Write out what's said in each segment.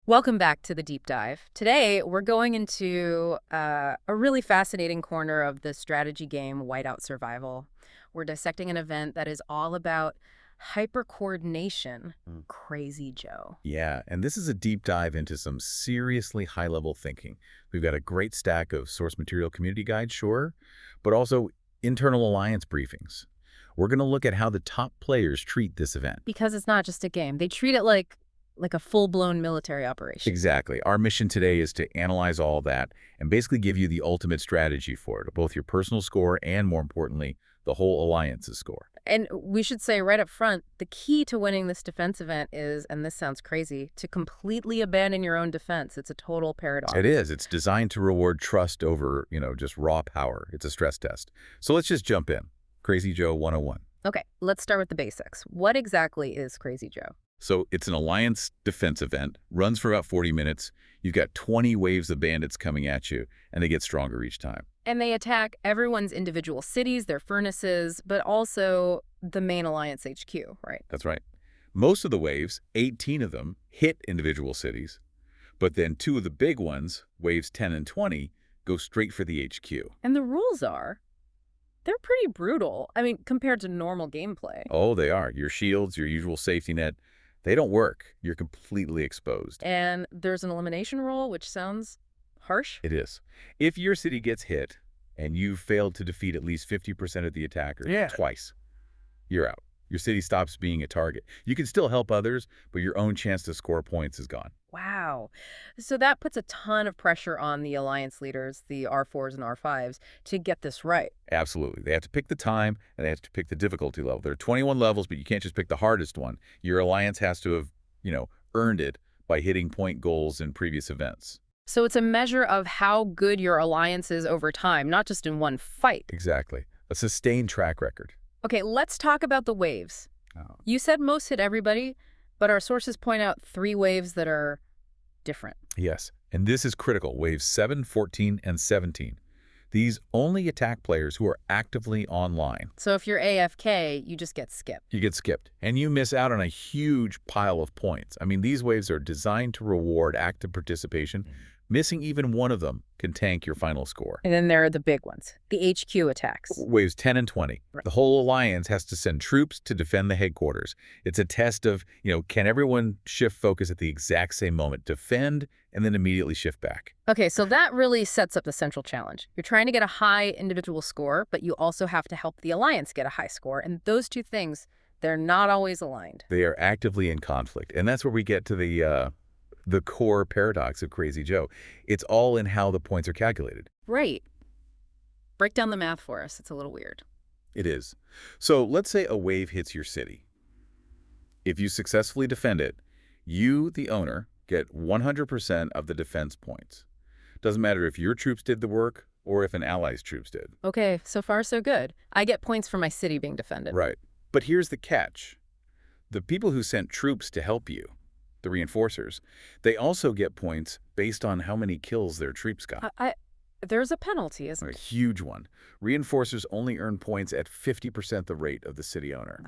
Welcome back to the deep dive. Today, we're going into a really fascinating corner of the strategy game, Whiteout Survival. We're dissecting an event that is all about hyper-coordination. Mm. Crazy Joe. Yeah, and this is a deep dive into some seriously high-level thinking. We've got a great stack of source material community guides, sure, but also internal alliance briefings. We're going to look at how the top players treat this event. Because it's not just a game. They treat it like a full-blown military operation. Exactly. Our mission today is to analyze all that and basically give you the ultimate strategy for it, both your personal score and, more importantly, the whole alliance's score. And we should say right up front, the key to winning this defense event is, and this sounds crazy, to completely abandon your own defense. It's a total paradox. It is. It's designed to reward trust over, just raw power. It's a stress test. So let's just jump in. Crazy Joe 101. Okay, let's start with the basics. What exactly is Crazy Joe? So it's an alliance defense event, runs for about 40 minutes. You've got 20 waves of bandits coming at you, and they get stronger each time. And they attack everyone's individual cities, their furnaces, but also the main Alliance HQ, right? That's right. Most of the waves, 18 of them, hit individual cities. But then two of the big ones, waves 10 and 20, go straight for the HQ. And the rules are, they're pretty brutal. I mean, compared to normal gameplay. Oh, they are. Your shields, your usual safety net, they don't work. You're completely exposed. And there's an elimination rule, which sounds harsh. It is. If your city gets hit and you've failed to defeat at least 50% of the attackers twice, you're out. Your city stops being a target. You can still help others, but your own chance to score points is gone. Wow. So that puts a ton of pressure on the Alliance leaders, the R4s and R5s, to get this right. Absolutely. They have to pick the time, and they have to pick the difficulty level. There are 21 levels, but you can't just pick the hardest one. Your alliance has to have, earned it by hitting point goals in previous events. So it's a measure of how good your alliance is over time, not just in one fight. Exactly. A sustained track record. Okay, let's talk about the waves. Oh. You said most hit everybody, but our sources point out 3 waves that are different. Yes, and this is critical. Waves 7, 14, and 17. These only attack players who are actively online. So if you're AFK, you just get skipped. You get skipped, and you miss out on a huge pile of points. I mean, these waves are designed to reward active participation. Missing even one of them can tank your final score. And then there are the big ones, the HQ attacks. Waves 10 and 20. Right. The whole alliance has to send troops to defend the headquarters. It's a test of, can everyone shift focus at the exact same moment, defend, and then immediately shift back? Okay, so that really sets up the central challenge. You're trying to get a high individual score, but you also have to help the alliance get a high score. And those two things, they're not always aligned. They are actively in conflict. And that's where we get to the core paradox of Crazy Joe. It's all in how the points are calculated. Right. Break down the math for us. It's a little weird. It is. So let's say a wave hits your city. If you successfully defend it, you, the owner, get 100% of the defense points. Doesn't matter if your troops did the work or if an ally's troops did. Okay, so far so good. I get points for my city being defended. Right. But here's the catch. The people who sent troops to help you, the reinforcers, they also get points based on how many kills their troops got. There's a penalty, isn't A there? huge one. Reinforcers only earn points at 50% the rate of the city owner.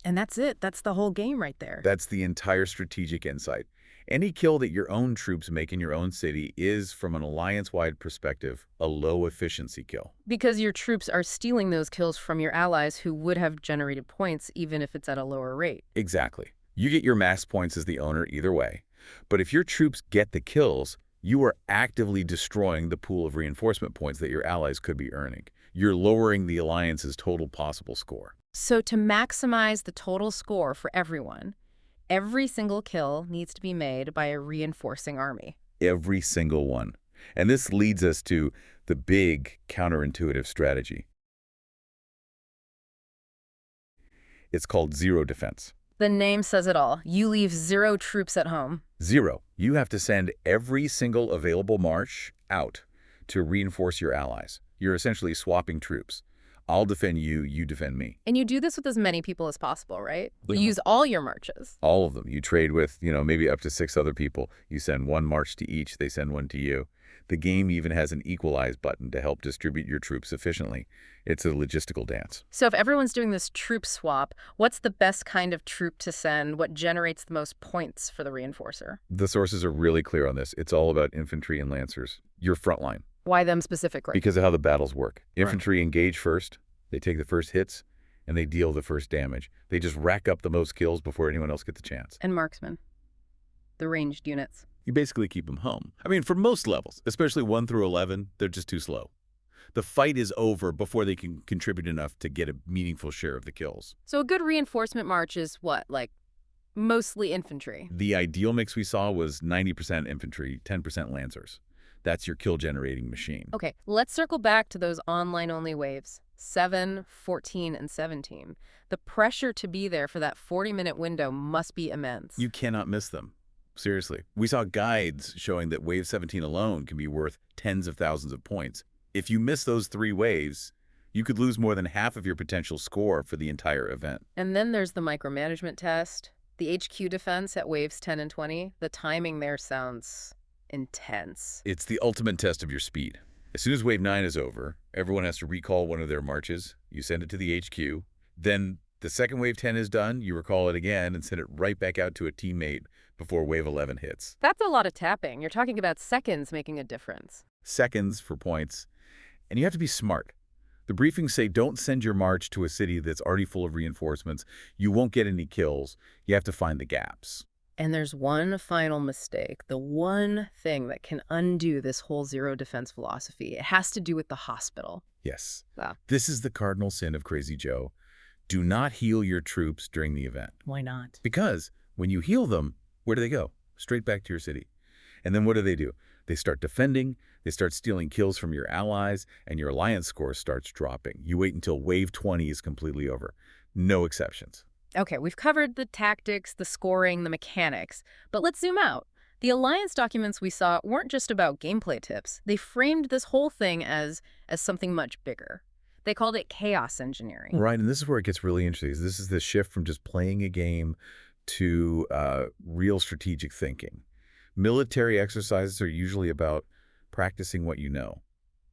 And that's it. That's the whole game right there. That's the entire strategic insight. Any kill that your own troops make in your own city is, from an alliance-wide perspective, a low-efficiency kill. Because your troops are stealing those kills from your allies who would have generated points even if it's at a lower rate. Exactly. You get your max points as the owner either way. But if your troops get the kills, you are actively destroying the pool of reinforcement points that your allies could be earning. You're lowering the alliance's total possible score. So to maximize the total score for everyone, every single kill needs to be made by a reinforcing army. Every single one. And this leads us to the big counterintuitive strategy. It's called zero defense. The name says it all. You leave 0 troops at home. 0. You have to send every single available march out to reinforce your allies. You're essentially swapping troops. I'll defend you, you defend me. And you do this with as many people as possible, right? You Yeah. use all your marches. All of them. You trade with, maybe up to 6 other people. You send one march to each, they send one to you. The game even has an equalize button to help distribute your troops efficiently. It's a logistical dance. So if everyone's doing this troop swap, what's the best kind of troop to send? What generates the most points for the reinforcer? The sources are really clear on this. It's all about infantry and lancers, your front line, Why them specifically? because of how the battles work. Right. Infantry engage first, they take the first hits, and they deal the first damage. They just rack up the most kills before anyone else gets a chance. And marksmen, the ranged units. You basically keep them home. I mean, for most levels, especially 1 through 11, they're just too slow. The fight is over before they can contribute enough to get a meaningful share of the kills. So a good reinforcement march is what, like mostly infantry? The ideal mix we saw was 90% infantry, 10% lancers. That's your kill-generating machine. Okay, let's circle back to those online-only waves, 7, 14, and 17. The pressure to be there for that 40-minute window must be immense. You cannot miss them. Seriously. We saw guides showing that Wave 17 alone can be worth tens of thousands of points. If you miss those 3 waves, you could lose more than half of your potential score for the entire event. And then there's the micromanagement test, the HQ defense at waves 10 and 20. The timing there sounds intense. It's the ultimate test of your speed. As soon as Wave 9 is over, everyone has to recall one of their marches. You send it to the HQ. Then the second Wave 10 is done, you recall it again and send it right back out to a teammate before Wave 11 hits. That's a lot of tapping. You're talking about seconds making a difference. Seconds for points. And you have to be smart. The briefings say don't send your march to a city that's already full of reinforcements. You won't get any kills. You have to find the gaps. And there's one final mistake, the one thing that can undo this whole zero defense philosophy. It has to do with the hospital. Yes. Wow. This is the cardinal sin of Crazy Joe. Do not heal your troops during the event. Why not? Because when you heal them, where do they go? Straight back to your city. And then what do? They start defending, they start stealing kills from your allies, and your alliance score starts dropping. You wait until Wave 20 is completely over. No exceptions. Okay, we've covered the tactics, the scoring, the mechanics, but let's zoom out. The alliance documents we saw weren't just about gameplay tips. They framed this whole thing as something much bigger. They called it chaos engineering. Right, and this is where it gets really interesting. This is the shift from just playing a game to real strategic thinking. Military exercises are usually about practicing what you know,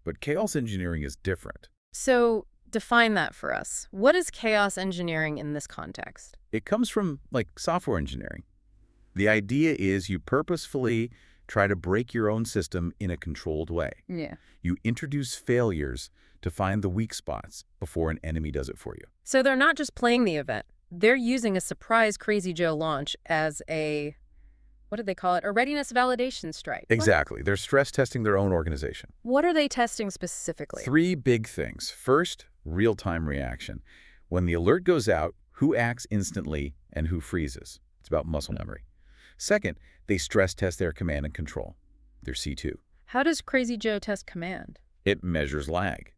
but chaos engineering is different. So define that for us. What is chaos engineering in this context? It comes from, like, software engineering. The idea is you purposefully try to break your own system in a controlled way. Yeah. You introduce failures to find the weak spots before an enemy does it for you. So they're not just playing the event. They're using a surprise Crazy Joe launch as a, what did they call it? A readiness validation strike. Exactly. They're stress testing their own organization. What are they testing specifically? 3 big things. First, real-time reaction. When the alert goes out, who acts instantly and who freezes? It's about muscle memory. Second, they stress test their command and control, their C2. How does Crazy Joe test command? It measures lag.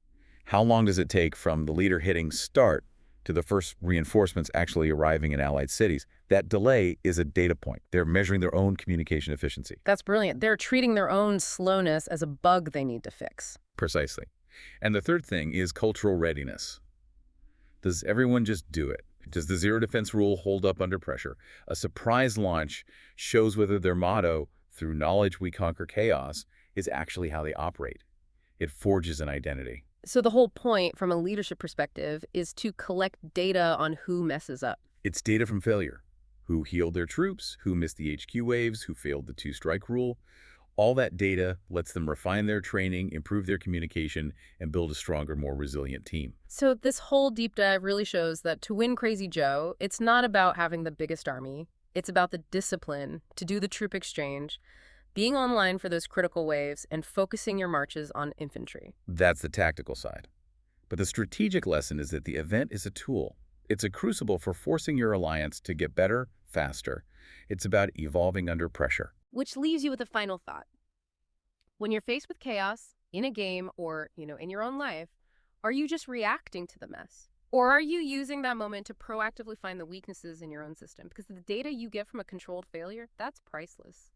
How long does it take from the leader hitting start to the first reinforcements actually arriving in allied cities? That delay is a data point. They're measuring their own communication efficiency. That's brilliant. They're treating their own slowness as a bug they need to fix. Precisely. And the third thing is cultural readiness. Does everyone just do it? Does the zero defense rule hold up under pressure? A surprise launch shows whether their motto, through knowledge we conquer chaos, is actually how they operate. It forges an identity. So the whole point from a leadership perspective is to collect data on who messes up. It's data from failure. Who healed their troops, who missed the HQ waves, who failed the 2-strike rule. All that data lets them refine their training, improve their communication, and build a stronger, more resilient team. So this whole deep dive really shows that to win Crazy Joe, it's not about having the biggest army. It's about the discipline to do the troop exchange, being online for those critical waves, and focusing your marches on infantry. That's the tactical side. But the strategic lesson is that the event is a tool. It's a crucible for forcing your alliance to get better, faster. It's about evolving under pressure. Which leaves you with a final thought. When you're faced with chaos in a game or, in your own life, are you just reacting to the mess? Or are you using that moment to proactively find the weaknesses in your own system? Because the data you get from a controlled failure, that's priceless.